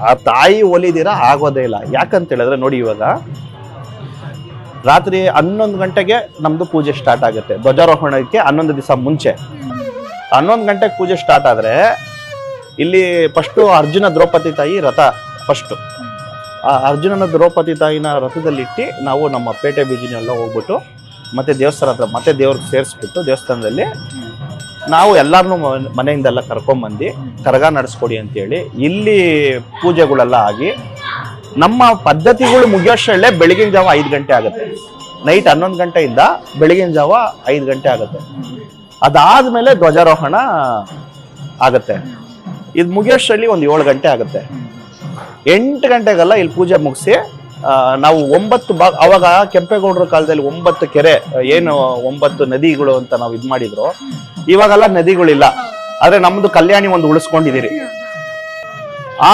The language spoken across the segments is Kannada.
ಆ ತಾಯಿ ಒಲಿದಿರ ಆಗೋದೇ ಇಲ್ಲ. ಯಾಕಂತ ಹೇಳಿದ್ರೆ ನೋಡಿ, ಇವಾಗ ರಾತ್ರಿ 11 ಗಂಟೆಗೆ ನಮ್ದು ಪೂಜೆ ಸ್ಟಾರ್ಟ್ ಆಗುತ್ತೆ. ಧ್ವಜಾರೋಹಣಕ್ಕೆ 11 ದಿವಸ ಮುಂಚೆ 11 ಗಂಟೆಗೆ ಪೂಜೆ ಸ್ಟಾರ್ಟ್ ಆದ್ರೆ ಇಲ್ಲಿ ಫಸ್ಟು ಅರ್ಜುನ ದ್ರೌಪದಿ ತಾಯಿ ರಥ ಫಸ್ಟು. ಆ ಅರ್ಜುನನ ದ್ರೌಪದಿ ತಾಯಿನ ರಥದಲ್ಲಿಟ್ಟು ನಾವು ನಮ್ಮ ಪೇಟೆ ಬೀದಿನೆಲ್ಲ ಹೋಗ್ಬಿಟ್ಟು ಮತ್ತೆ ದೇವಸ್ಥಾನ ಹತ್ರ ಮತ್ತೆ ದೇವ್ರಿಗೆ ಸೇರಿಸ್ಬಿಟ್ಟು ದೇವಸ್ಥಾನದಲ್ಲಿ ನಾವು ಎಲ್ಲರನ್ನೂ ಮನೆಯಿಂದೆಲ್ಲ ಕರ್ಕೊಂಬಂದು ಕರಗ ನಡೆಸ್ಕೊಡಿ ಅಂತೇಳಿ ಇಲ್ಲಿ ಪೂಜೆಗಳೆಲ್ಲ ಆಗಿ ನಮ್ಮ ಪದ್ಧತಿಗಳು ಮುಗಿಯೋಷ್ಟರಲ್ಲೇ ಬೆಳಗಿನ ಜಾವ 5 ಗಂಟೆ ಆಗುತ್ತೆ. ನೈಟ್ 11 ಗಂಟೆಯಿಂದ ಬೆಳಗಿನ ಜಾವ 5 ಗಂಟೆ ಆಗುತ್ತೆ. ಅದಾದ್ಮೇಲೆ ಧ್ವಜಾರೋಹಣ ಆಗುತ್ತೆ. ಇದು ಮುಗಿಯೋಷ್ಟರಲ್ಲಿ ಒಂದು 7 ಗಂಟೆ ಆಗುತ್ತೆ. 8 ಗಂಟೆಗೆಲ್ಲ ಇಲ್ಲಿ ಪೂಜೆ ಮುಗಿಸಿ ನಾವು 9 ಭಾಗ, ಅವಾಗ ಕೆಂಪೇಗೌಡರ ಕಾಲದಲ್ಲಿ 9 ಕೆರೆ ಏನು 9 ನದಿಗಳು ಅಂತ ನಾವು ಇದು ಮಾಡಿದ್ರು. ಇವಾಗೆಲ್ಲ ನದಿಗಳಿಲ್ಲ, ಆದ್ರೆ ನಮ್ದು ಕಲ್ಯಾಣಿ ಒಂದು ಉಳಿಸ್ಕೊಂಡಿದ್ದೀರಿ. ಆ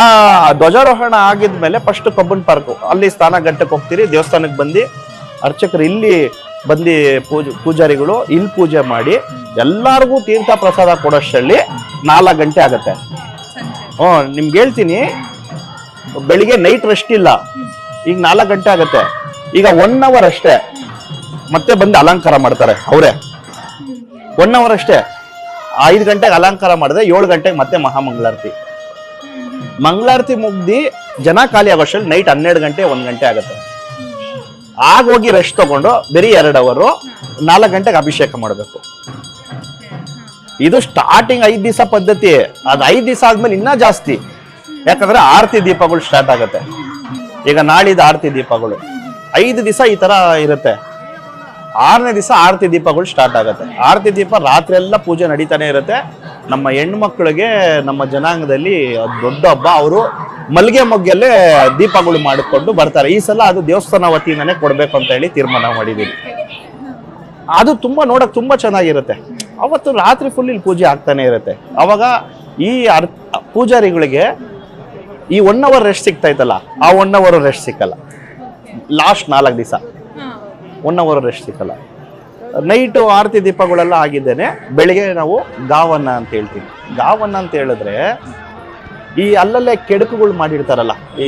ಧ್ವಜಾರೋಹಣ ಆಗಿದ್ಮೇಲೆ ಫಸ್ಟ್ ಕಬ್ಬನ್ ಪಾರ್ಕ್ ಅಲ್ಲಿ ಸ್ನಾನ ಗಂಟೆಗೆ ಹೋಗ್ತೀರಿ. ದೇವಸ್ಥಾನಕ್ಕೆ ಬಂದು ಅರ್ಚಕರು ಇಲ್ಲಿ ಬಂದು ಪೂಜಾರಿಗಳು ಇಲ್ಲಿ ಪೂಜೆ ಮಾಡಿ ಎಲ್ಲಾರ್ಗೂ ತೀರ್ಥ ಪ್ರಸಾದ ಕೊಡೋಷ್ಟರಲ್ಲಿ 4 ಗಂಟೆ ಆಗತ್ತೆ. ನಿಮ್ಗೆ ಹೇಳ್ತೀನಿ, ಬೆಳಿಗ್ಗೆ ನೈಟ್ ರೆಸ್ಟ್ ಇಲ್ಲ. ಈಗ 4 ಗಂಟೆ ಆಗತ್ತೆ. ಈಗ 1 ಅವರ್ ಅಷ್ಟೇ ಮತ್ತೆ ಬಂದು ಅಲಂಕಾರ ಮಾಡ್ತಾರೆ ಅವರೇ. 1 ಅವರ್ ಅಷ್ಟೇ. 5 ಗಂಟೆಗೆ ಅಲಂಕಾರ ಮಾಡಿದ್ರೆ 7 ಗಂಟೆಗೆ ಮತ್ತೆ ಮಹಾಮಂಗಳಾರತಿ. ಮಂಗಳಾರತಿ ಮುಗ್ದಿ ಜನ ಖಾಲಿ ಆಗೋಷ್ಟರಲ್ಲಿ ನೈಟ್ 12 ಗಂಟೆ 1 ಗಂಟೆ ಆಗುತ್ತೆ. ಆಗ ಹೋಗಿ ರೆಸ್ಟ್ ತಗೊಂಡು ಬರೀ 2 ಅವರು 4 ಗಂಟೆಗೆ ಅಭಿಷೇಕ ಮಾಡಬೇಕು. ಇದು ಸ್ಟಾರ್ಟಿಂಗ್ 5 ದಿವಸ ಪದ್ಧತಿ. ಅದು 5 ದಿವಸ ಆದ್ಮೇಲೆ ಇನ್ನೂ ಜಾಸ್ತಿ. ಯಾಕಂದ್ರೆ ಆರತಿ ದೀಪಗಳು ಸ್ಟಾರ್ಟ್ ಆಗುತ್ತೆ. ಈಗ ನಾಳಿದ ಆರತಿ ದೀಪಗಳು 5 ದಿವಸ ಈ ತರ ಇರುತ್ತೆ. 6ನೇ ದಿವಸ ಆರತಿ ದೀಪಗಳು ಸ್ಟಾರ್ಟ್ ಆಗುತ್ತೆ. ಆರತಿ ದೀಪ ರಾತ್ರಿ ಎಲ್ಲ ಪೂಜೆ ನಡೀತಾನೆ ಇರುತ್ತೆ. ನಮ್ಮ ಹೆಣ್ಮಕ್ಳಿಗೆ ನಮ್ಮ ಜನಾಂಗದಲ್ಲಿ ದೊಡ್ಡ ಹಬ್ಬ. ಅವರು ಮಲ್ಗೆ ಮೊಗ್ಗಲ್ಲೇ ದೀಪಗಳು ಮಾಡಿಕೊಂಡು ಬರ್ತಾರೆ. ಈ ಸಲ ಅದು ದೇವಸ್ಥಾನ ವತಿಯಿಂದನೇ ಕೊಡ್ಬೇಕು ಅಂತ ಹೇಳಿ ತೀರ್ಮಾನ ಮಾಡಿದೀವಿ. ಅದು ತುಂಬಾ ನೋಡಕ್ ತುಂಬಾ ಚೆನ್ನಾಗಿರುತ್ತೆ. ಅವತ್ತು ರಾತ್ರಿ ಫುಲ್ ಇಲ್ಲಿ ಪೂಜೆ ಆಗ್ತಾನೆ ಇರುತ್ತೆ. ಅವಾಗ ಈ ಪೂಜಾರಿಗಳಿಗೆ ಈ 1 ಅವರ್ ರೆಸ್ಟ್ ಸಿಗ್ತಾ ಇತ್ತಲ್ಲ, ಆ 1 ಅವರ್ ರೆಸ್ಟ್ ಸಿಕ್ಕಲ್ಲ. ಲಾಸ್ಟ್ 4 ದಿವಸ 1 ಅವರ್ ರೆಸ್ಟ್ ಸಿಕ್ಕಲ್ಲ. ನೈಟು ಆರತಿ ದೀಪಗಳೆಲ್ಲ ಆಗಿದ್ದೇನೆ. ಬೆಳಿಗ್ಗೆ ನಾವು ಗಾವನ್ನ ಅಂತ ಹೇಳ್ತೀವಿ. ಗಾವನ್ನ ಅಂತ ಹೇಳಿದ್ರೆ ಈ ಅಲ್ಲಲ್ಲೇ ಕೆಡಕುಗಳು ಮಾಡಿರ್ತಾರಲ್ಲ, ಈ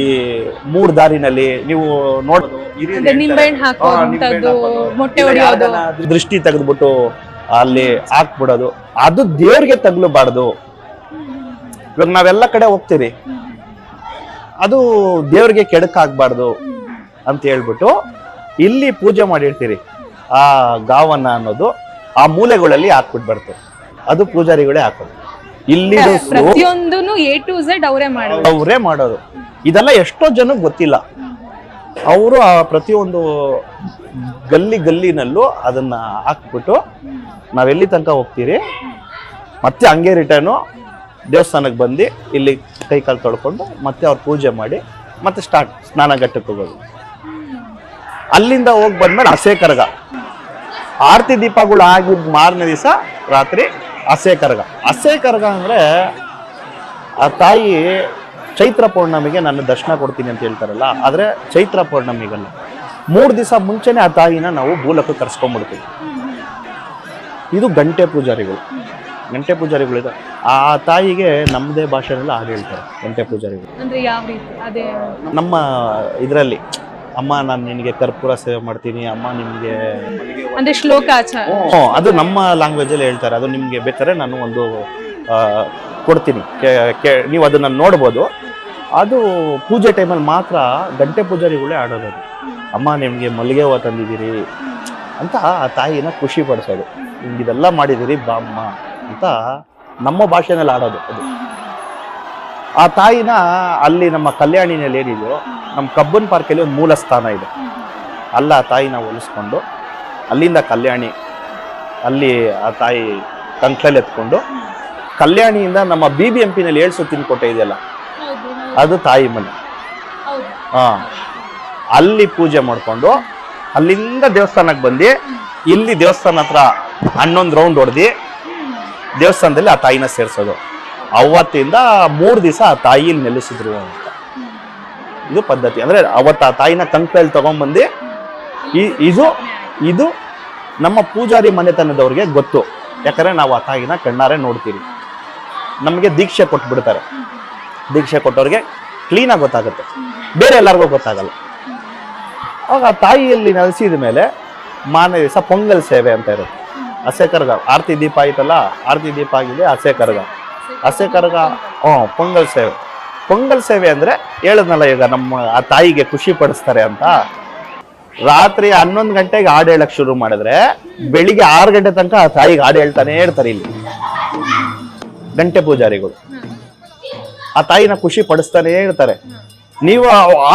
3 ದಾರಿನಲ್ಲಿ ನೀವು ನೋಡೋದು, ದೃಷ್ಟಿ ತೆಗೆದ್ಬಿಟ್ಟು ಅಲ್ಲಿ ಹಾಕ್ಬಿಡೋದು, ಅದು ದೇವ್ರಿಗೆ ತಗಲಬಾರ್ದು. ಇವಾಗ ನಾವೆಲ್ಲ ಕಡೆ ಹೋಗ್ತೀರಿ, ಅದು ದೇವ್ರಿಗೆ ಕೆಡಕಾಗ್ಬಾರ್ದು ಅಂತ ಹೇಳ್ಬಿಟ್ಟು ಇಲ್ಲಿ ಪೂಜೆ ಮಾಡಿರ್ತೀರಿ. ಆ ಗಾವನ್ನ ಅನ್ನೋದು ಆ ಮೂಲೆಗಳಲ್ಲಿ ಹಾಕ್ಬಿಟ್ಟು ಬರ್ತದೆ. ಅದು ಪೂಜಾರಿಗಳೇ ಹಾಕೋದು. ಇಲ್ಲಿ ಪ್ರತಿಯೊಂದನ್ನು A to Z ಅವರೇ ಮಾಡೋದು. ಇದೆಲ್ಲ ಎಷ್ಟೋ ಜನಕ್ಕೆ ಗೊತ್ತಿಲ್ಲ. ಅವರು ಆ ಪ್ರತಿಯೊಂದು ಗಲ್ಲಿನಲ್ಲೂ ಅದನ್ನ ಹಾಕ್ಬಿಟ್ಟು ನಾವೆಲ್ಲಿ ತನಕ ಹೋಗ್ತೀರಿ, ಮತ್ತೆ ಹಂಗೆ ರಿಟರ್ನು ದೇವಸ್ಥಾನಕ್ಕೆ ಬಂದು ಇಲ್ಲಿ ಕೈ ಕಾಲು ತೊಳ್ಕೊಂಡು ಮತ್ತೆ ಅವ್ರು ಪೂಜೆ ಮಾಡಿ ಮತ್ತೆ ಸ್ನಾನ ಘಟ್ಟಕ್ಕೆ ಹೋಗೋದು. ಅಲ್ಲಿಂದ ಹೋಗಿ ಬಂದ್ಮೇಲೆ ಹಸೆ ಕರಗ, ಆರತಿ ದೀಪಗಳು ಆಗಿದ್ 4ನೇ ದಿವಸ ರಾತ್ರಿ ಹಸೆ ಕರಗ. ಹಸೆ ಕರಗ ಅಂದ್ರೆ ಆ ತಾಯಿ ಚೈತ್ರ ಪೌರ್ಣಮಿಗೆ ನಾನು ದರ್ಶನ ಕೊಡ್ತೀನಿ ಅಂತ ಹೇಳ್ತಾರಲ್ಲ, ಆದ್ರೆ ಚೈತ್ರ ಪೌರ್ಣಮಿಗಲ್ಲ, 3 ದಿವಸ ಮುಂಚೆನೆ ಆ ತಾಯಿನ ನಾವು ಭೂಲಕ್ಕೆ ಕರ್ಸ್ಕೊಂಡ್ಬಿಡ್ತೀವಿ. ಇದು ಗಂಟೆ ಪೂಜಾರಿಗಳು. ಗಂಟೆ ಪೂಜಾರಿಗಳು ಆ ತಾಯಿಗೆ ನಮ್ಮದೇ ಭಾಷೆನೆಲ್ಲ ಹಾಗೆ ಹೇಳ್ತಾರೆ. ಗಂಟೆ ಪೂಜಾರಿಗಳು ಅಂದ್ರೆ ಯಾವ ರೀತಿ? ಅದೇ ನಮ್ಮ ಇದರಲ್ಲಿ, ಅಮ್ಮ ನಾನು ನಿನಗೆ ಕರ್ಪೂರ ಸೇವೆ ಮಾಡ್ತೀನಿ, ಅಮ್ಮ ನಿಮ್ಗೆ ಅಂದ್ರೆ ಶ್ಲೋಕ ಆಚಾರ, ಅದು ನಮ್ಮ ಲ್ಯಾಂಗ್ವೇಜ್ ಅಲ್ಲಿ ಹೇಳ್ತಾರೆ. ಅದು ನಿಮ್ಗೆ ಬೇಕಾದ್ರೆ ನಾನು ಒಂದು ಕೊಡ್ತೀನಿ, ನೀವು ಅದನ್ನ ನೋಡ್ಬೋದು. ಅದು ಪೂಜೆ ಟೈಮಲ್ಲಿ ಮಾತ್ರ ಗಂಟೆ ಪೂಜಾರಿಗಳೇ ಆಡೋದು. ಅಮ್ಮ ನಿಮ್ಗೆ ಮಲ್ಲಿಗೆ ಹೂವು ತಂದಿದ್ದೀರಿ ಅಂತ ಆ ತಾಯಿನ ಖುಷಿ ಪಡಿಸೋದು. ಇದೆಲ್ಲ ಮಾಡಿದಿರಿ ಬಾಮ್ಮ ಅಂತ ನಮ್ಮ ಭಾಷೆನಲ್ಲಿ ಆಡೋದು. ಅದು ಆ ತಾಯಿನ ಅಲ್ಲಿ ನಮ್ಮ ಕಲ್ಯಾಣಿನಲ್ಲಿ ಏನಿದೆಯೋ, ನಮ್ಮ ಕಬ್ಬನ್ ಪಾರ್ಕಲ್ಲಿ ಒಂದು ಮೂಲ ಸ್ಥಾನ ಇದೆ. ಅಲ್ಲ ಆ ತಾಯಿನ ಒಲಿಸ್ಕೊಂಡು ಅಲ್ಲಿಂದ ಕಲ್ಯಾಣಿ, ಅಲ್ಲಿ ಆ ತಾಯಿ ಕಂಕ್ಳಲ್ಲಿ ಎತ್ಕೊಂಡು ಕಲ್ಯಾಣಿಯಿಂದ ನಮ್ಮ BBMPನಲ್ಲಿ 7 ಸುತ್ತಿನ ಕೋಟೆ ಇದೆಯಲ್ಲ, ಅದು ತಾಯಿ ಮನೆ. ಅಲ್ಲಿ ಪೂಜೆ ಮಾಡಿಕೊಂಡು ಅಲ್ಲಿಂದ ದೇವಸ್ಥಾನಕ್ಕೆ ಬಂದು ಇಲ್ಲಿ ದೇವಸ್ಥಾನ ಹತ್ರ 11 ರೌಂಡ್ ಹೊಡೆದು ದೇವಸ್ಥಾನದಲ್ಲಿ ಆ ತಾಯಿನ ಸೇರಿಸೋದು. ಅವತ್ತಿಂದ 3 ದಿವಸ ಆ ತಾಯಿಯಲ್ಲಿ ನೆಲೆಸಿದ್ರು ಅಂತ ಇದು ಪದ್ಧತಿ. ಅಂದ್ರೆ ಅವತ್ತು ಆ ತಾಯಿನ ಕಂಕಳಲ್ಲಿ ತಗೊಂಡ್ಬಂದು ಇದು ನಮ್ಮ ಪೂಜಾರಿ ಮನೆತನದವ್ರಿಗೆ ಗೊತ್ತು. ಯಾಕಂದ್ರೆ ನಾವು ಆ ತಾಯಿನ ಕಣ್ಣಾರೆ ನೋಡ್ತೀವಿ. ನಮಗೆ ದೀಕ್ಷೆ ಕೊಟ್ಬಿಡ್ತಾರೆ. ದೀಕ್ಷೆ ಕೊಟ್ಟವ್ರಿಗೆ ಕ್ಲೀನಾಗಿ ಗೊತ್ತಾಗುತ್ತೆ, ಬೇರೆ ಎಲ್ಲರಿಗೂ ಗೊತ್ತಾಗಲ್ಲ. ಅವಾಗ ಆ ತಾಯಿಯಲ್ಲಿ ನೆಲೆಸಿದ ಮೇಲೆ ಮಾರನೇ ದಿವಸ ಪೊಂಗಲ್ ಸೇವೆ ಅಂತ ಇರುತ್ತೆ. ಹಸೆ ಕರ್ಗ, ಆರತಿ ದೀಪ ಆಯ್ತಲ್ಲ, ಆರತಿ ದೀಪ ಆಗಿದೆ, ಹಸೆ ಕರ್ಗ. ಹಸೆ ಕರ್ಗ ಪೊಂಗಲ್ ಸೇವೆ. ಪೊಂಗಲ್ ಸೇವೆ ಅಂದ್ರೆ ಹೇಳಿದ್ನಲ್ಲ ಈಗ ನಮ್ಮ ಆ ತಾಯಿಗೆ ಖುಷಿ ಪಡಿಸ್ತಾರೆ ಅಂತ. ರಾತ್ರಿ 11 ಗಂಟೆಗೆ ಹಾಡು ಹೇಳಕ್ ಶುರು ಮಾಡಿದ್ರೆ ಬೆಳಿಗ್ಗೆ 6 ಗಂಟೆ ತನಕ ಆ ತಾಯಿಗೆ ಹಾಡು ಹೇಳ್ತಾನೆ ಇರ್ತಾರೆ ಇಲ್ಲಿ ಗಂಟೆ ಪೂಜಾರಿಗಳು. ಆ ತಾಯಿನ ಖುಷಿ ಪಡಿಸ್ತಾನೆ ಇರ್ತಾರೆ. ನೀವು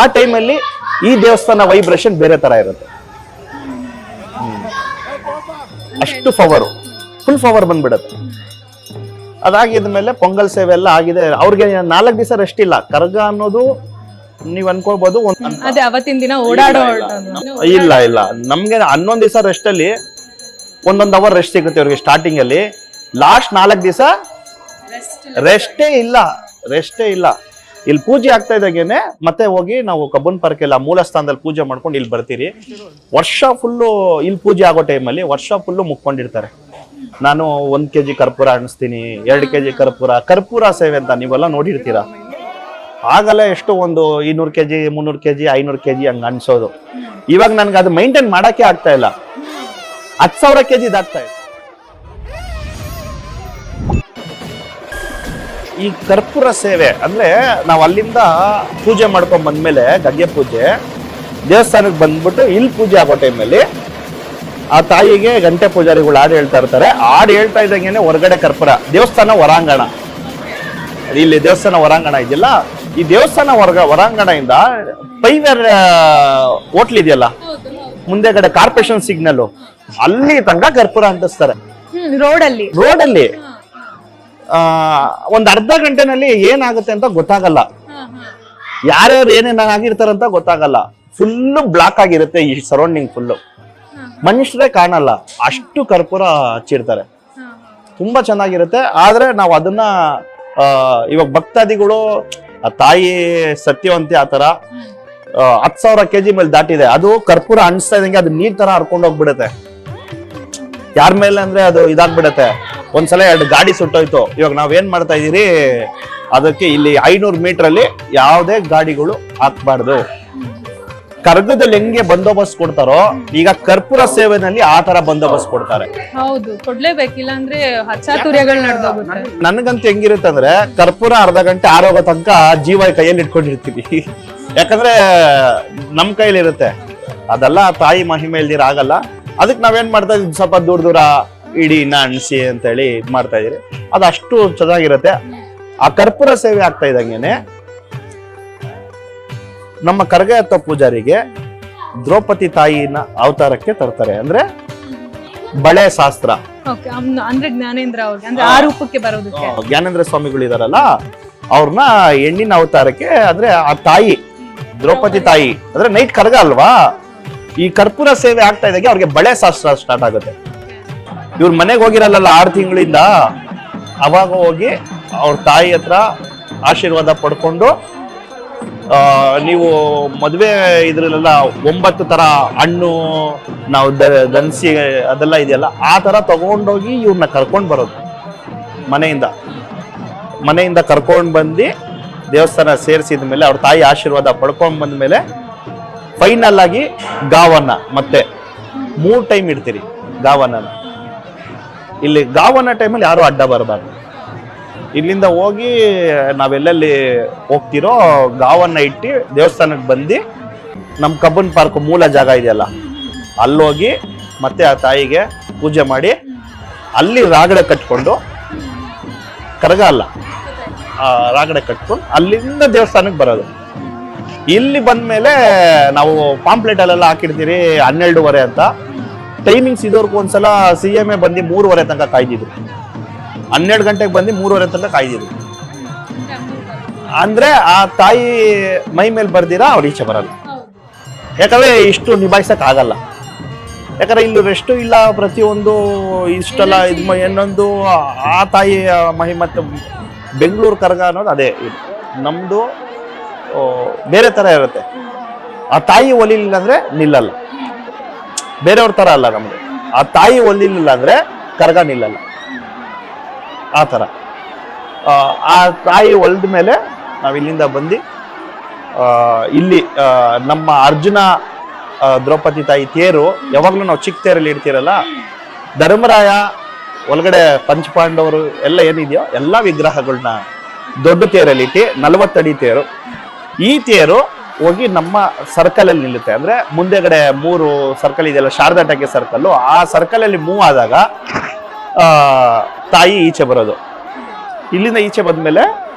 ಆ ಟೈಮಲ್ಲಿ ಈ ದೇವಸ್ಥಾನ ವೈಬ್ರೇಷನ್ ಬೇರೆ ತರ ಇರುತ್ತೆ. ಅಷ್ಟು ಪವರ್, ಫುಲ್ ಪವರ್ ಬಂದ್ಬಿಡುತ್ತೆ. ಅದಾಗಿದ ಮೇಲೆ ಪೊಂಗಲ್ ಸೇವೆ ಎಲ್ಲ ಆಗಿದೆ. ಅವ್ರಿಗೆ 4 ದಿವಸ ರೆಸ್ಟ್ ಇಲ್ಲ. ಕರ್ಗ ಅನ್ನೋದು ನೀವ್ ಅನ್ಕೋಬಹುದು ಅದೇ ಅವತ್ತಿನ ದಿನ ಓಡಾಡೋ ಇಲ್ಲ ಇಲ್ಲ, ನಮ್ಗೆ 11 ದಿವಸ ರೆಸ್ಟ್ ಅಲ್ಲಿ 1 ಅವರ್ ರೆಸ್ಟ್ ಸಿಗುತ್ತೆ ಅವ್ರಿಗೆ ಸ್ಟಾರ್ಟಿಂಗ್ ಅಲ್ಲಿ. ಲಾಸ್ಟ್ 4 ದಿವಸ ರೆಸ್ಟೇ ಇಲ್ಲ. ಇಲ್ಲಿ ಪೂಜೆ ಆಗ್ತಾ ಇದ್ದಾಗೇನೆ ಮತ್ತೆ ಹೋಗಿ ನಾವು ಕಬ್ಬನ್ ಪಾರ್ಕ್ ಎಲ್ಲ ಮೂಲ ಸ್ಥಾನದಲ್ಲಿ ಪೂಜೆ ಮಾಡ್ಕೊಂಡು ಇಲ್ಲಿ ಬರ್ತೀರಿ. ವರ್ಷ ಫುಲ್ಲು ಇಲ್ಲಿ ಪೂಜೆ ಆಗೋ ಟೈಮಲ್ಲಿ ವರ್ಷ ಫುಲ್ಲು ಮುಕ್ಕೊಂಡಿರ್ತಾರೆ. ನಾನು 1 kg ಕರ್ಪೂರ ಅಣಿಸ್ತೀನಿ, 2 kg ಕರ್ಪೂರ ಸೇವೆ ಅಂತ ನೀವೆಲ್ಲ ನೋಡಿರ್ತೀರಾ. ಆಗಲ್ಲ ಎಷ್ಟು ಒಂದು 200 kg 300 kg 500 kg ಹಂಗ ಅನ್ಸೋದು. ಇವಾಗ ನನ್ಗೆ ಅದು ಮೈಂಟೈನ್ ಮಾಡಕ್ಕೆ ಆಗ್ತಾ ಇಲ್ಲ. 10,000 kg ದಾಟ್ತಾ ಇದೆ. ಈ ಕರ್ಪೂರ ಸೇವೆ ಅಂದ್ರೆ ನಾವು ಅಲ್ಲಿಂದ ಪೂಜೆ ಮಾಡ್ಕೊಂಡ್ ಬಂದ್ಮೇಲೆ ಗದ್ಗೆ ಪೂಜೆ ದೇವಸ್ಥಾನಕ್ಕೆ ಬಂದ್ಬಿಟ್ಟು ಇಲ್ಲಿ ಪೂಜೆ ಆಗೋ ಟೈಮಲ್ಲಿ ಆ ತಾಯಿಗೆ ಗಂಟೆ ಪೂಜಾರಿಗಳು ಹಾಡು ಹೇಳ್ತಾ ಇರ್ತಾರೆ. ಹಾಡು ಹೇಳ್ತಾ ಇದ್ದಂಗೆನೆ ಹೊರಗಡೆ ಕರ್ಪೂರ. ದೇವಸ್ಥಾನ ಹೊರಾಂಗಣ, ಇಲ್ಲಿ ದೇವಸ್ಥಾನ ಹೊರಾಂಗಣ ಇದೆಯಲ್ಲ, ಈ ದೇವಸ್ಥಾನ ಹೊರಾಂಗಣದಿಂದ ಪೈವೇರ್ ಹೋಟ್ಲ್ ಇದೆಯಲ್ಲ ಮುಂದೆಗಡೆ ಕಾರ್ಪೊರೇಷನ್ ಸಿಗ್ನಲ್, ಅಲ್ಲಿ ತನಕ ಕರ್ಪೂರ ಅಂಟಿಸ್ತಾರೆ ರೋಡಲ್ಲಿ. ಒಂದ್ ಅರ್ಧ ಗಂಟೆನಲ್ಲಿ ಏನಾಗುತ್ತೆ ಅಂತ ಗೊತ್ತಾಗಲ್ಲ, ಯಾರ್ಯಾರು ಏನೇನ ಆಗಿರ್ತಾರಂತ ಗೊತ್ತಾಗಲ್ಲ. ಫುಲ್ಲು ಬ್ಲಾಕ್ ಆಗಿರುತ್ತೆ ಈ ಸರೌಂಡಿಂಗ್, ಫುಲ್ಲು ಮನುಷ್ಯರೇ ಕಾಣಲ್ಲ, ಅಷ್ಟು ಕರ್ಪೂರ ಹಚ್ಚಿರ್ತಾರೆ. ತುಂಬಾ ಚೆನ್ನಾಗಿರುತ್ತೆ. ಆದ್ರೆ ನಾವು ಅದನ್ನ ಇವಾಗ ಭಕ್ತಾದಿಗಳು ಆ ತಾಯಿ ಸತ್ಯವಂತಿ ಆತರ 10,000 kg ಮೇಲೆ ದಾಟಿದೆ. ಅದು ಕರ್ಪೂರ ಅಣಿಸ್ತಾ ಇದ್ದಂಗೆ ಅದು ನೀರ್ ತರ ಹರ್ಕೊಂಡು ಹೋಗ್ಬಿಡುತ್ತೆ. ಯಾರ ಮೇಲೆ ಅಂದ್ರೆ ಅದು ಇದಾಗ್ಬಿಡತ್ತೆ. ಒಂದ್ಸಲ 2 ಗಾಡಿ ಸುಟ್ಟೋಯ್ತು. ಇವಾಗ ನಾವೇನ್ ಮಾಡ್ತಾ ಇದೀರಿ, ಅದಕ್ಕೆ ಇಲ್ಲಿ 500 ಮೀಟರ್ ಅಲ್ಲಿ ಯಾವುದೇ ಗಾಡಿಗಳು ಹಾಕ್ಬಾರ್ದು. ಕರ್ಗದಲ್ಲಿ ಹೆಂಗೆ ಬಂದೋಬಸ್ತ್ ಕೊಡ್ತಾರೋ ಈಗ ಕರ್ಪೂರ ಸೇವೆನಲ್ಲಿ ಆ ತರ ಬಂದೋಬಸ್ತ್ ಕೊಡ್ತಾರೆ. ಹೌದು, ಕೊಡ್ಲೇಬೇಕಿಲ್ಲ ಅಂದ್ರೆ ಹಚ್ಚಾತುರ್ಯಗಳು ನಡೆದೋಗುತ್ತೆ. ನನ್ಗಂತೂ ಹೆಂಗಿರುತ್ತೆ ಅಂದ್ರೆ ಕರ್ಪೂರ ಅರ್ಧ ಗಂಟೆ ಆರೋಗೋ ತನಕ ಜೀವ ಕೈಯಲ್ಲಿ ಇಟ್ಕೊಂಡಿರ್ತೀವಿ. ಯಾಕಂದ್ರೆ ನಮ್ ಕೈಲಿ ಇರುತ್ತೆ, ಅದೆಲ್ಲ ತಾಯಿ ಮಹಿಮೆ ಇಲ್ದಿರ ಆಗಲ್ಲ. ಅದಕ್ಕೆ ನಾವೇನ್ ಮಾಡ್ತಾ ಇದ್ವಿ, ಸ್ವಲ್ಪ ದೂರ ಇಡೀ ಅಣಿಸಿ ಅಂತ ಹೇಳಿ ಇದ್ ಮಾಡ್ತಾ ಇದೀರಿ. ಅದು ಅಷ್ಟು ಚೆನ್ನಾಗಿರುತ್ತೆ. ಆ ಕರ್ಪೂರ ಸೇವೆ ಆಗ್ತಾ ಇದ್ದಂಗೆನೆ ನಮ್ಮ ಕರ್ಗ ಎತ್ತೋ ಪೂಜಾರಿಗೆ ದ್ರೌಪದಿ ತಾಯಿನ ಅವತಾರಕ್ಕೆ ತರ್ತಾರೆ. ಅಂದ್ರೆ ಬಳೆ ಶಾಸ್ತ್ರ ಅಂದ್ರೆ ಜ್ಞಾನೇಂದ್ರ ಅವ್ರಿಗೆ, ಅಂದ್ರೆ ಆ ರೂಪಕ್ಕೆ ಬರೋದಕ್ಕೆ ಜ್ಞಾನೇಂದ್ರ ಸ್ವಾಮಿಗಳು ಇದಾರಲ್ಲ, ಅವ್ರನ್ನ ಹೆಣ್ಣಿನ ಅವತಾರಕ್ಕೆ, ಅಂದ್ರೆ ಆ ತಾಯಿ ದ್ರೌಪದಿ ತಾಯಿ ಅಂದ್ರೆ ನೈಟ್ ಕರ್ಗ ಅಲ್ವಾ. ಈ ಕರ್ಪೂರ ಸೇವೆ ಆಗ್ತಾ ಇದ್ದಾಗ ಅವ್ರಿಗೆ ಬಳೆ ಶಾಸ್ತ್ರ ಸ್ಟಾರ್ಟ್ ಆಗುತ್ತೆ. ಇವ್ರ ಮನೆಗೆ ಹೋಗಿರಲ್ಲ 6 ತಿಂಗಳಿಂದ, ಅವಾಗ ಹೋಗಿ ಅವ್ರ ತಾಯಿ ಹತ್ರ ಆಶೀರ್ವಾದ ಪಡ್ಕೊಂಡು, ನೀವು ಮದುವೆ ಇದ್ರಲ್ಲೆಲ್ಲ 9 ತರ ಹಣ್ಣು ನಾವು ದನ್ಸಿ ಅದೆಲ್ಲ ಇದೆಯಲ್ಲ, ಆ ತರ ತಗೊಂಡೋಗಿ ಇವ್ರನ್ನ ಕರ್ಕೊಂಡ್ ಬರೋದು. ಮನೆಯಿಂದ ಕರ್ಕೊಂಡ್ ಬಂದು ದೇವಸ್ಥಾನ ಸೇರಿಸಿದ ಮೇಲೆ ಅವ್ರ ತಾಯಿ ಆಶೀರ್ವಾದ ಪಡ್ಕೊಂಡ್ ಬಂದ್ಮೇಲೆ ಫೈನಲ್ ಆಗಿ ಗಾವನ್ನ ಮತ್ತೆ 3 ಟೈಮ್ ಇಡ್ತೀರಿ ಗಾವನ್ನ. ಇಲ್ಲಿ ಗಾವನ್ನ ಟೈಮಲ್ಲಿ ಯಾರು ಅಡ್ಡ ಬರಬಾರ್ದು. ಇಲ್ಲಿಂದ ಹೋಗಿ ನಾವೆಲ್ಲಲ್ಲಿ ಹೋಗ್ತಿರೋ ಗಾವನ್ನ ಇಟ್ಟು ದೇವಸ್ಥಾನಕ್ಕೆ ಬಂದು ನಮ್ಮ ಕಬ್ಬನ್ ಪಾರ್ಕ್ ಮೂಲ ಜಾಗ ಇದೆಯಲ್ಲ ಅಲ್ಲೋಗಿ ಮತ್ತೆ ಆ ತಾಯಿಗೆ ಪೂಜೆ ಮಾಡಿ ಅಲ್ಲಿ ರಾಗಡೆ ಕಟ್ಕೊಂಡು, ಕರಗ ಅಲ್ಲ ರಾಗಡೆ ಕಟ್ಕೊಂಡು ಅಲ್ಲಿಂದ ದೇವಸ್ಥಾನಕ್ಕೆ ಬರೋದು. ಇಲ್ಲಿ ಬಂದ್ಮೇಲೆ ನಾವು ಪಾಂಪ್ಲೆಟ್ ಅಲ್ಲೆಲ್ಲ ಹಾಕಿರ್ತೀರಿ 12:30 ಅಂತ ಟೈಮಿಂಗ್ಸ್. ಇದ್ದವ್ರಿಗೆ ಒಂದ್ಸಲ CMA ಬಂದು 3:30 ತನಕ ಕಾಯ್ದಿದ್ರು. 12 ಗಂಟೆಗೆ ಬಂದು 3:30 ತನಕ ಕಾಯ್ದಿದ್ರು. ಅಂದ್ರೆ ಆ ತಾಯಿ ಮೈ ಮೇಲೆ ಬರ್ದಿರಾ ಅವ್ರು ಈಚೆ ಬರಲ್ಲ. ಯಾಕಂದ್ರೆ ಇಷ್ಟು ನಿಭಾಯಿಸಕ್ ಆಗಲ್ಲ. ಯಾಕಂದ್ರೆ ಇಲ್ಲಿ ರೆಸ್ಟು ಇಲ್ಲ, ಪ್ರತಿಯೊಂದು ಇಷ್ಟೆಲ್ಲ ಇನ್ನೊಂದು ಆ ತಾಯಿ ಮಹಿಮತ್ತು. ಬೆಂಗಳೂರು ಕರಗ ಅನ್ನೋದು ಅದೇ, ನಮ್ದು ಬೇರೆ ತರ ಇರುತ್ತೆ. ಆ ತಾಯಿ ಒಲಿಲಿಲ್ಲ ಅಂದ್ರೆ ನಿಲ್ಲಲ್ಲ. ಬೇರೆಯವ್ರ ತರ ಅಲ್ಲ ನಮ್ದು. ಆ ತಾಯಿ ಒಲಿಲಿಲ್ಲ ಅಂದ್ರೆ ಕರಗ ನಿಲ್ಲಲ್ಲ. ಆ ತರ ಆ ತಾಯಿ ಒಲ್ದ ಮೇಲೆ ನಾವ್ ಇಲ್ಲಿಂದ ಬಂದು ಇಲ್ಲಿ ನಮ್ಮ ಅರ್ಜುನ ದ್ರೌಪದಿ ತಾಯಿ ತೇರು ಯಾವಾಗ್ಲೂ ನಾವು ಚಿಕ್ಕ ತೇರಲ್ಲಿ ಇಡ್ತೀರಲ್ಲ, ಧರ್ಮರಾಯ ಒಳಗಡೆ ಪಂಚಪಾಂಡವರು ಎಲ್ಲ ಏನಿದೆಯೋ ಎಲ್ಲಾ ವಿಗ್ರಹಗಳನ್ನ ದೊಡ್ಡ ತೇರಲ್ಲಿ ಇಟ್ಟು 40 ಅಡಿ ತೇರು. ಈ ತೇರು ಹೋಗಿ ನಮ್ಮ ಸರ್ಕಲ್ ಅಲ್ಲಿ ನಿಲ್ಲುತ್ತೆ. ಅಂದ್ರೆ ಮುಂದೆಗಡೆ 3 ಸರ್ಕಲ್ ಇದೆಯಲ್ಲ, ಶಾರದಾ ಟಾಕಿ ಸರ್ಕಲ್, ಆ ಸರ್ಕಲ್ ಅಲ್ಲಿ ಮೂವ್ ಆದಾಗ ತಾಯಿ ಈಚೆ ಬರೋದು. ಇಲ್ಲಿಂದ ಈಚೆ ಬಂದ್ಮೇಲೆ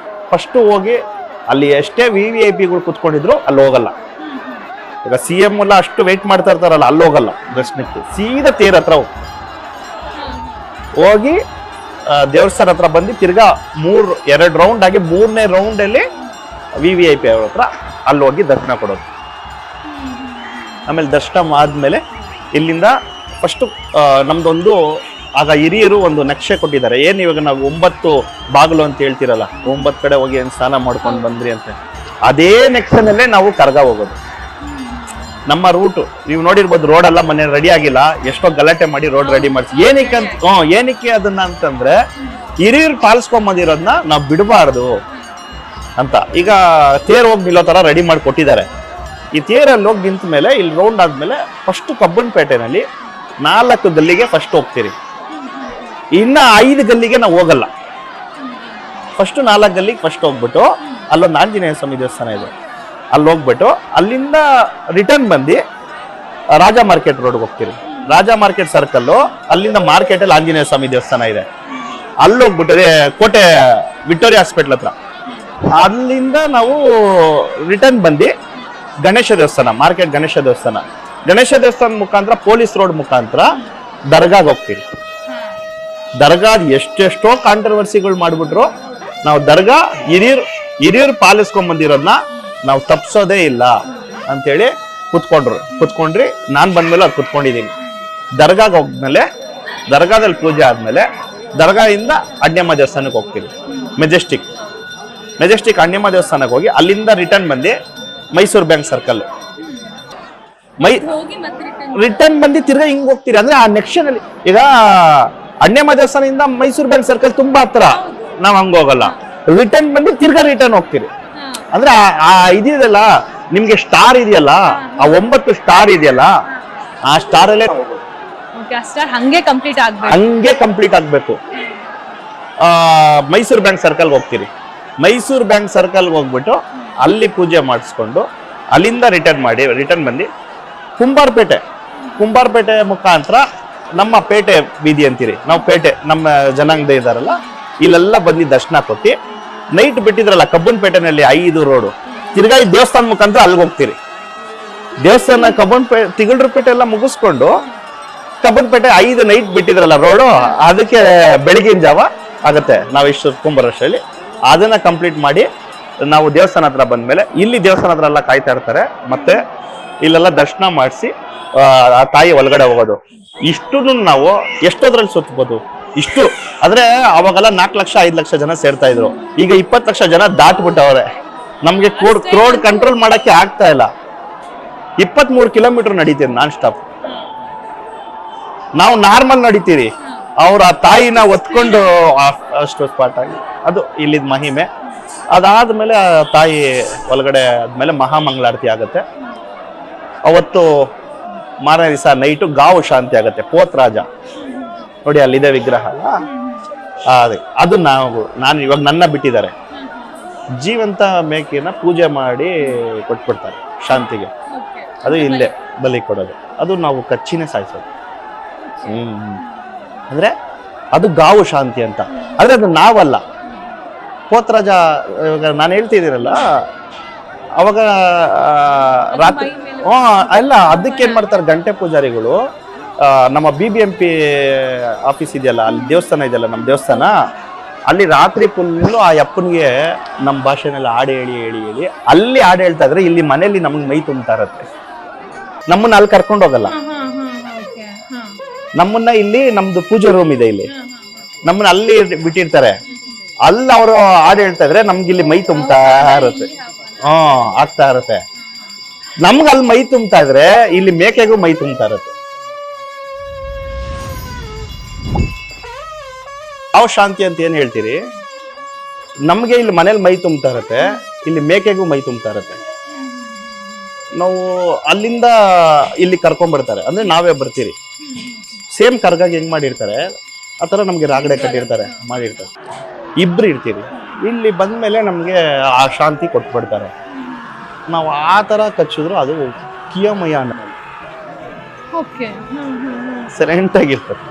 ಫಸ್ಟ್ ಹೋಗಿ ಅಲ್ಲಿ ಎಷ್ಟೇ VVIPಗಳು ಕುತ್ಕೊಂಡಿದ್ರು ಅಲ್ಲಿ ಹೋಗಲ್ಲ. ಈಗ CM ಎಲ್ಲ ಅಷ್ಟು ವೇಟ್ ಮಾಡ್ತಾ ಇರ್ತಾರಲ್ಲ, ಅಲ್ಲಿ ಹೋಗಲ್ಲ ದರ್ಶನಕ್ಕೆ, ಸೀದಾ ತೇರ್ ಹತ್ರ ಹೋಗಿ ದೇವಸ್ಥಾನ ಹತ್ರ ಬಂದು ತಿರ್ಗಾ 2 ರೌಂಡ್ ಆಗಿ 3ನೇ ರೌಂಡ್ ಅಲ್ಲಿ VVIP ಅವ್ರ ಹತ್ರ ಅಲ್ಲಿ ಹೋಗಿ ದರ್ಶನ ಕೊಡೋದು. ಆಮೇಲೆ ದರ್ಶನ ಆದ್ಮೇಲೆ ಇಲ್ಲಿಂದ ಫಸ್ಟ್ ನಮ್ದೊಂದು ಆಗ ಹಿರಿಯರು ಒಂದು ನಕ್ಷೆ ಕೊಟ್ಟಿದ್ದಾರೆ. ಏನ್ ಇವಾಗ ನಾವು 9 ಬಾಗಿಲು ಅಂತ ಹೇಳ್ತಿರಲ್ಲ, 9 ಕಡೆ ಹೋಗಿ ಏನ್ ಸ್ನಾನ ಮಾಡ್ಕೊಂಡು ಬಂದ್ರಿ ಅಂತ, ಅದೇ ನೆಕ್ಸ್ಟ್ನಲ್ಲೇ ನಾವು ಕರ್ಗ ಹೋಗೋದು. ನಮ್ಮ ರೂಟ್ ನೀವು ನೋಡಿರ್ಬೋದು, ರೋಡ್ ಎಲ್ಲ ಮನೆ ರೆಡಿ ಆಗಿಲ್ಲ, ಎಷ್ಟೋ ಗಲಾಟೆ ಮಾಡಿ ರೋಡ್ ರೆಡಿ ಮಾಡಿಸಿ. ಏನಕ್ಕೆ ಅದನ್ನ ಅಂತಂದ್ರೆ ಹಿರಿಯರು ಪಾಲಿಸ್ಕೊಂಬಂದಿರೋದನ್ನ ನಾವು ಬಿಡಬಾರ್ದು ಅಂತ. ಈಗ ತೇರ್ ಹೋಗಿ ನಿಲ್ಲೋ ತರ ರೆಡಿ ಮಾಡಿ ಕೊಟ್ಟಿದ್ದಾರೆ. ಈ ತೇರಲ್ಲಿ ಹೋಗಿ ನಿಂತ ಮೇಲೆ ಇಲ್ಲಿ ರೌಂಡ್ ಆದ್ಮೇಲೆ ಫಸ್ಟ್ ಕಬ್ಬನ್ಪೇಟೆನಲ್ಲಿ 4 ಗಲ್ಲಿಗೆ ಫಸ್ಟ್ ಹೋಗ್ತೀರಿ. ಇನ್ನ 5 ಗಲ್ಲಿಗೆ ನಾವು ಹೋಗಲ್ಲ. ಫಸ್ಟ್ 4 ಗಲ್ಲಿಗೆ ಫಸ್ಟ್ ಹೋಗ್ಬಿಟ್ಟು ಅಲ್ಲೊಂದು ಆಂಜನೇಯ ಸ್ವಾಮಿ ದೇವಸ್ಥಾನ ಇದೆ, ಅಲ್ಲಿ ಹೋಗ್ಬಿಟ್ಟು ಅಲ್ಲಿಂದ ರಿಟರ್ನ್ ಬಂದು ರಾಜಾ ಮಾರ್ಕೆಟ್ ರೋಡ್ಗೆ ಹೋಗ್ತೀರಿ. ರಾಜಾ ಮಾರ್ಕೆಟ್ ಸರ್ಕಲ್, ಅಲ್ಲಿಂದ ಮಾರ್ಕೆಟ್ ಅಲ್ಲಿ ಆಂಜನೇಯ ಸ್ವಾಮಿ ದೇವಸ್ಥಾನ ಇದೆ, ಅಲ್ಲಿ ಹೋಗ್ಬಿಟ್ಟು ಕೋಟೆ ವಿಕ್ಟೋರಿಯಾ ಹಾಸ್ಪಿಟಲ್ ಹತ್ರ, ಅಲ್ಲಿಂದ ನಾವು ರಿಟರ್ನ್ ಬಂದು ಗಣೇಶ ದೇವಸ್ಥಾನ, ಮಾರ್ಕೆಟ್ ಗಣೇಶ ದೇವಸ್ಥಾನ ಮುಖಾಂತರ ಪೊಲೀಸ್ ರೋಡ್ ಮುಖಾಂತರ ದರ್ಗಾಗ್ ಹೋಗ್ತೀವಿ. ದರ್ಗಾದ್ ಎಷ್ಟೆಷ್ಟೋ ಕಾಂಟ್ರವರ್ಸಿಗಳು ಮಾಡ್ಬಿಟ್ರು, ನಾವು ದರ್ಗಾ ಹಿರಿಯರು ಪಾಲಿಸ್ಕೊಂಡ್ ಬಂದಿರೋದನ್ನ ನಾವು ತಪ್ಸೋದೇ ಇಲ್ಲ ಅಂತೇಳಿ ಕುತ್ಕೊಂಡ್ರಿ. ನಾನ್ ಬಂದ್ಮೇಲೆ ಅದು ಕುತ್ಕೊಂಡಿದ್ದೀನಿ. ದರ್ಗಾಗ್ ಹೋದ್ಮೇಲೆ, ದರ್ಗಾದಲ್ಲಿ ಪೂಜೆ ಆದ್ಮೇಲೆ ದರ್ಗಾದಿಂದ ಅಡ್ಯಮ್ಮ ದೇವಸ್ಥಾನಕ್ಕೆ ಹೋಗ್ತೀವಿ. ಮೆಜೆಸ್ಟಿಕ್ ಅಡ್ಯಮ್ಮ ದೇವಸ್ಥಾನಕ್ಕೆ ಹೋಗಿ ಅಲ್ಲಿಂದ ರಿಟರ್ನ್ ಬಂದು ಮೈಸೂರು ಬ್ಯಾಂಕ್ ಸರ್ಕಲ್ ರಿಟರ್ನ್ ಬಂದು ತಿರ್ಗಾ ಹಿಂಗ್ ಹೋಗ್ತೀರಿ. ಅಂದ್ರೆ ಆ ನೆಕ್ಷನ್ ಅಲ್ಲಿ ಈಗ ಅಡ್ಯಮ್ಮ ದೇವಸ್ಥಾನದಿಂದ ಮೈಸೂರು ಬ್ಯಾಂಕ್ ಸರ್ಕಲ್ ತುಂಬಾ ಹತ್ರ, ನಾವ್ ಹಂಗ ಹೋಗಲ್ಲ. ರಿಟರ್ನ್ ಬಂದು ತಿರ್ಗಾ ರಿಟರ್ನ್ ಹೋಗ್ತೀರಿ. ಅಂದ್ರೆ ಆ ಇದೆಯಲ್ಲ ನಿಮ್ಗೆ ಸ್ಟಾರ್ ಇದೆಯಲ್ಲ, ಆ 9 ಸ್ಟಾರ್ ಇದೆಯಲ್ಲ, ಆ ಸ್ಟಾರ್ ಅಲ್ಲೇ ಹಂಗೆ ಕಂಪ್ಲೀಟ್ ಆಗ್ಬೇಕು. ಮೈಸೂರು ಬ್ಯಾಂಕ್ ಸರ್ಕಲ್ ಹೋಗ್ತೀರಿ. ಮೈಸೂರು ಬ್ಯಾಂಕ್ ಸರ್ಕಲ್ ಹೋಗ್ಬಿಟ್ಟು ಅಲ್ಲಿ ಪೂಜೆ ಮಾಡಿಸ್ಕೊಂಡು ಅಲ್ಲಿಂದ ರಿಟರ್ನ್ ಬಂದು ಕುಂಬಾರಪೇಟೆ ಮುಖಾಂತರ ನಮ್ಮ ಪೇಟೆ ಬೀದಿ ಅಂತೀರಿ ನಾವು, ಪೇಟೆ ನಮ್ಮ ಜನಾಂಗದ ಇದಾರಲ್ಲ, ಇಲ್ಲೆಲ್ಲ ಬಂದು ದರ್ಶನ ಕೊಟ್ಟು ನೈಟ್ ಬಿಟ್ಟಿದ್ರಲ್ಲ ಕಬ್ಬನ್ಪೇಟೆನಲ್ಲಿ 5 ರೋಡು, ತಿರ್ಗಾ ಈ ದೇವಸ್ಥಾನ ಮುಖಾಂತರ ಅಲ್ಲಿಗೆ ಹೋಗ್ತೀರಿ. ದೇವಸ್ಥಾನ ತಿಗಳರಪೇಟೆ ಎಲ್ಲ ಮುಗಿಸ್ಕೊಂಡು ಕಬ್ಬನ್ಪೇಟೆ 5 ನೈಟ್ ಬಿಟ್ಟಿದ್ರಲ್ಲ ರೋಡು, ಅದಕ್ಕೆ ಬೆಳಗಿನ ಜಾವ ಆಗತ್ತೆ. ನಾವು ಇಷ್ಟು ಕುಂಬರಷ್ಟರಲ್ಲಿ ಅದನ್ನ ಕಂಪ್ಲೀಟ್ ಮಾಡಿ ನಾವು ದೇವಸ್ಥಾನ ಹತ್ರ ಬಂದ್ಮೇಲೆ ಇಲ್ಲಿ ದೇವಸ್ಥಾನ ಹತ್ರ ಎಲ್ಲ ಕಾಯ್ತಾ ಇರ್ತಾರೆ. ಮತ್ತೆ ಇಲ್ಲೆಲ್ಲ ದರ್ಶನ ಮಾಡಿಸಿ ಆ ತಾಯಿ ಒಳಗಡೆ ಹೋಗೋದು. ಇಷ್ಟು ನಾವು ಎಷ್ಟೋದ್ರಲ್ಲಿ ಸುತ್ತಬಹುದು. ಇಷ್ಟು ಆದ್ರೆ ಅವಾಗೆಲ್ಲ 4 ಲಕ್ಷ 5 ಲಕ್ಷ ಜನ ಸೇರ್ತಾ ಇದ್ರು. ಈಗ 20 ಲಕ್ಷ ಜನ ದಾಟ್ಬಿಟ್ಟವ್ರೆ. ನಮ್ಗೆ ಕ್ರೋಡ್ ಕಂಟ್ರೋಲ್ ಮಾಡಕ್ಕೆ ಆಗ್ತಾ ಇಲ್ಲ. 23 ಕಿಲೋಮೀಟರ್ ನಡೀತೀವಿ ನಾನ್ ಸ್ಟಾಪ್. ನಾವು ನಾರ್ಮಲ್ ನಡೀತೀರಿ, ಅವ್ರ ಆ ತಾಯಿನ ಒತ್ಕೊಂಡು ಅಷ್ಟು ಸ್ಪಾಟ್ ಆಗಿ, ಅದು ಇಲ್ಲಿದ್ ಮಹಿಮೆ. ಅದಾದ್ಮೇಲೆ ಆ ತಾಯಿ ಒಳಗಡೆ ಆದ್ಮೇಲೆ ಮಹಾಮಂಗಳಾರತಿ ಆಗತ್ತೆ. ಅವತ್ತು ಮಾರನೇ ದಿವಸ ನೈಟು ಗಾವು ಶಾಂತಿ ಆಗತ್ತೆ. ಪೋತ್ರಾಜ ನೋಡಿ ಅಲ್ಲಿದೆ ವಿಗ್ರಹ, ಅದು ನಾನು ಇವಾಗ ನನ್ನ ಬಿಟ್ಟಿದ್ದಾರೆ. ಜೀವಂತ ಮೇಕೆನ ಪೂಜೆ ಮಾಡಿ ಕೊಟ್ಬಿಡ್ತಾರೆ ಶಾಂತಿಗೆ. ಅದು ಇಲ್ಲೇ ಬಲಿ ಕೊಡೋದು, ಅದು ನಾವು ಕಚ್ಚಿನೇ ಸಾಯಿಸೋದು. ಅಂದ್ರೆ ಅದು ಗಾವು ಶಾಂತಿ ಅಂತ. ಆದ್ರೆ ಅದು ನಾವಲ್ಲ. ಪೋತ್ರಾಜ ಇವಾಗ ನಾನು ಹೇಳ್ತಿದ್ದೀರಲ್ಲ, ಅವಾಗ ರಾತ್ರಿ ಅಲ್ಲ, ಅದಕ್ಕೆ ಏನ್ ಮಾಡ್ತಾರೆ ಗಂಟೆ ಪೂಜಾರಿಗಳು, ನಮ್ಮ BBMP ಆಫೀಸ್ ಇದೆಯಲ್ಲ, ಅಲ್ಲಿ ದೇವಸ್ಥಾನ ಇದೆಯಲ್ಲ, ನಮ್ಮ ದೇವಸ್ಥಾನ, ಅಲ್ಲಿ ರಾತ್ರಿ ಫುಲ್ಲು ಆ ಅಪ್ಪನಿಗೆ ನಮ್ಮ ಭಾಷೆನೆಲ್ಲ ಹಾಡು ಹೇಳಿ ಅಲ್ಲಿ ಹಾಡು ಹೇಳ್ತಾ ಇದ್ರೆ ಇಲ್ಲಿ ಮನೇಲಿ ನಮ್ಗೆ ಮೈ ತುಂಬ್ತಾ ಇರತ್ತೆ. ನಮ್ಮನ್ನ ಅಲ್ಲಿ ಕರ್ಕೊಂಡು ಹೋಗಲ್ಲ. ನಮ್ಮನ್ನ ಇಲ್ಲಿ ನಮ್ದು ಪೂಜೆ ರೂಮ್ ಇದೆ, ಇಲ್ಲಿ ನಮ್ಮನ್ನ ಅಲ್ಲಿ ಬಿಟ್ಟಿರ್ತಾರೆ. ಅಲ್ಲಿ ಅವರು ಹಾಡು ಹೇಳ್ತಾ ಇದ್ರೆ ನಮ್ಗೆ ಇಲ್ಲಿ ಮೈ ತುಂಬ್ತಾ ಇರುತ್ತೆ. ಆಗ್ತಾ ಇರುತ್ತೆ. ನಮ್ಗೆ ಅಲ್ಲಿ ಮೈ ತುಂಬ್ತಾ ಇದ್ರೆ ಇಲ್ಲಿ ಮೇಕೆಗೂ ಮೈ ತುಂಬ್ತಾ ಇರುತ್ತೆ. ಯಾವ ಶಾಂತಿ ಅಂತ ಏನ್ ಹೇಳ್ತೀರಿ? ನಮ್ಗೆ ಇಲ್ಲಿ ಮನೇಲಿ ಮೈ ತುಂಬ್ತಾ ಇರತ್ತೆ, ಇಲ್ಲಿ ಮೇಕೆಗೂ ಮೈ ತುಂಬ್ತಾ ಇರತ್ತೆ. ನಾವು ಅಲ್ಲಿಂದ ಇಲ್ಲಿ ಕರ್ಕೊಂಡ್ಬಿಡ್ತಾರೆ, ಅಂದ್ರೆ ನಾವೇ ಬರ್ತೀರಿ. ಸೇಮ್ ಕರ್ಗಾಗಿ ಹೆಂಗ್ ಮಾಡಿರ್ತಾರೆ ಆ ಥರ ನಮಗೆ ರಾಗಡೆ ಕಟ್ಟಿರ್ತಾರೆ, ಮಾಡಿರ್ತಾರೆ. ಇಬ್ರು ಇರ್ತೀರಿ. ಇಲ್ಲಿ ಬಂದ್ಮೇಲೆ ನಮಗೆ ಆ ಶಾಂತಿ ಕೊಟ್ಬಿಡ್ತಾರೆ. ನಾವು ಆ ಥರ ಕಚ್ಚಿದ್ರು ಅದು ಕಿಯಮಯ ಓಕೆ. ಸೈಲೆಂಟ್ ಆಗಿರ್ತದೆ.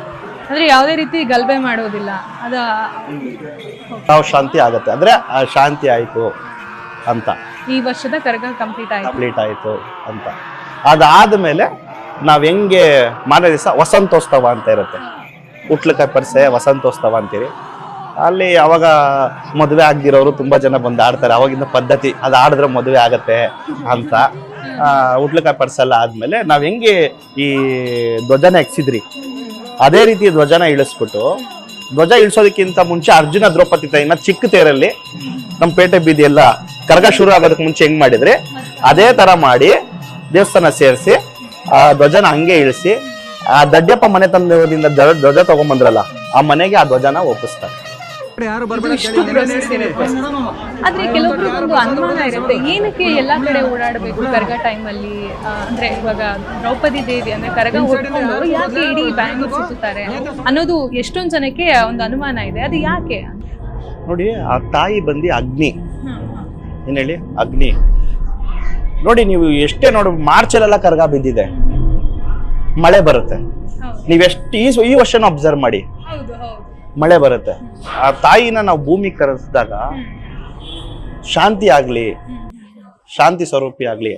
ಅಂದ್ರೆ ಯಾವುದೇ ರೀತಿ ಗಲಭೆ ಮಾಡೋದಿಲ್ಲ ಅದ ನಾವು ಶಾಂತಿ ಆಗತ್ತೆ, ಅಂದ್ರೆ ಆ ಶಾಂತಿ ಆಯ್ತು ಅಂತ, ಈ ವರ್ಷದ ಕರಗ ಕಂಪ್ಲೀಟ್ ಆಯ್ತು ಅಂತ. ಅದಾದ್ಮೇಲೆ ನಾವ್ ಹೆಂಗೆ ಮಾರನೇ ದಿವಸ ವಸಂತೋತ್ಸವ ಅಂತ ಇರುತ್ತೆ, ಉಟ್ಲಕಾಯಿ ಪರಿಸೆ ವಸಂತೋತ್ಸವ ಅಂತೀರಿ. ಅಲ್ಲಿ ಅವಾಗ ಮದುವೆ ಆಗದಿರೋರು ತುಂಬಾ ಜನ ಬಂದು ಆಡ್ತಾರೆ. ಅವಾಗಿಂದ ಪದ್ಧತಿ, ಅದು ಆಡಿದ್ರೆ ಮದುವೆ ಆಗತ್ತೆ ಅಂತ. ಉಟ್ಲಕಾಯಿ ಪರಿಸೆ ಎಲ್ಲ ಆದ್ಮೇಲೆ ನಾವ್ ಹೆಂಗೆ ಈ ಧ್ವಜನ ಎಕ್ಸಿದ್ರಿ ಅದೇ ರೀತಿ ಧ್ವಜನ ಇಳಿಸ್ಬಿಟ್ಟು, ಧ್ವಜ ಇಳಿಸೋದಕ್ಕಿಂತ ಮುಂಚೆ ಅರ್ಜುನ ದ್ರೌಪದಿ ತಾಯಿನ ಚಿಕ್ಕ ತೇರಲ್ಲಿ ನಮ್ಮ ಪೇಟೆ ಬೀದಿ ಎಲ್ಲ ಕರಗ ಶುರು ಆಗೋದಕ್ಕೆ ಮುಂಚೆ ಹೆಂಗ್ ಮಾಡಿದ್ರೆ ಅದೇ ತರ ಮಾಡಿ ದೇವಸ್ಥಾನ ಸೇರಿಸಿ ಆ ಧ್ವಜನ ಹಂಗೆ ಇಳಿಸಿ, ಆ ದಡ್ಡಪ್ಪ ಮನೆ ತಂದದಿಂದ ಧ್ವಜ ತಗೊಂಡ್ಬಂದ್ರಲ್ಲ ಆ ಮನೆಗೆ ಆ ಧ್ವಜನ ಒಪ್ಪಿಸ್ತಾರೆ. ಇಷ್ಟು process ಇರುತ್ತೆ. ಆದ್ರೆ ಕೆಲವೊಬ್ರಿಗೆ ಒಂದು ಅನುಮಾನ ಇರುತ್ತೆ, ಏನಕ್ಕೆ ಎಲ್ಲಾ ಕಡೆ ಓಡಾಡಬೇಕು ಕರಗ ಟೈಮಲ್ಲಿ? ಅಂದ್ರೆ ಇವಾಗ ದ್ರೌಪದಿ ದೇವಿ ಅಂದ್ರೆ ಕರಗ ಹೊಡ್ಕೊಂಡು ಯಾಕೆ ಇಡೀ ಬ್ಯಾಂಗ್ಳೂರ್ ಸುತ್ತಾರೆ ಅನ್ನೋದು ಎಷ್ಟೊಂದ್ ಜನಕ್ಕೆ ಒಂದು ಅನುಮಾನ ಇದೆ. ಅದು ಯಾಕೆ? ನೋಡಿ, ಆ ತಾಯಿ ಬಂದು ಅಗ್ನಿ, ಏನ್ ಹೇಳಿ, ಅಗ್ನಿ. ನೋಡಿ, ನೀವು ಎಷ್ಟೇ ನೋಡಿ ಮಾರ್ಚಲ್ಲೆಲ್ಲ ಕರಗ ಬಿದ್ದಿದೆ, ಮಳೆ ಬರುತ್ತೆ. ನೀವೆಷ್ಟು ಈ ವರ್ಷನೂ ಅಬ್ಸರ್ವ್ ಮಾಡಿ, ಮಳೆ ಬರುತ್ತೆ. ಆ ತಾಯಿನ ನಾವು ಭೂಮಿ ಕರೆಸಿದಾಗ ಶಾಂತಿ ಆಗ್ಲಿ, ಶಾಂತಿ ಸ್ವರೂಪಿ ಆಗ್ಲಿ,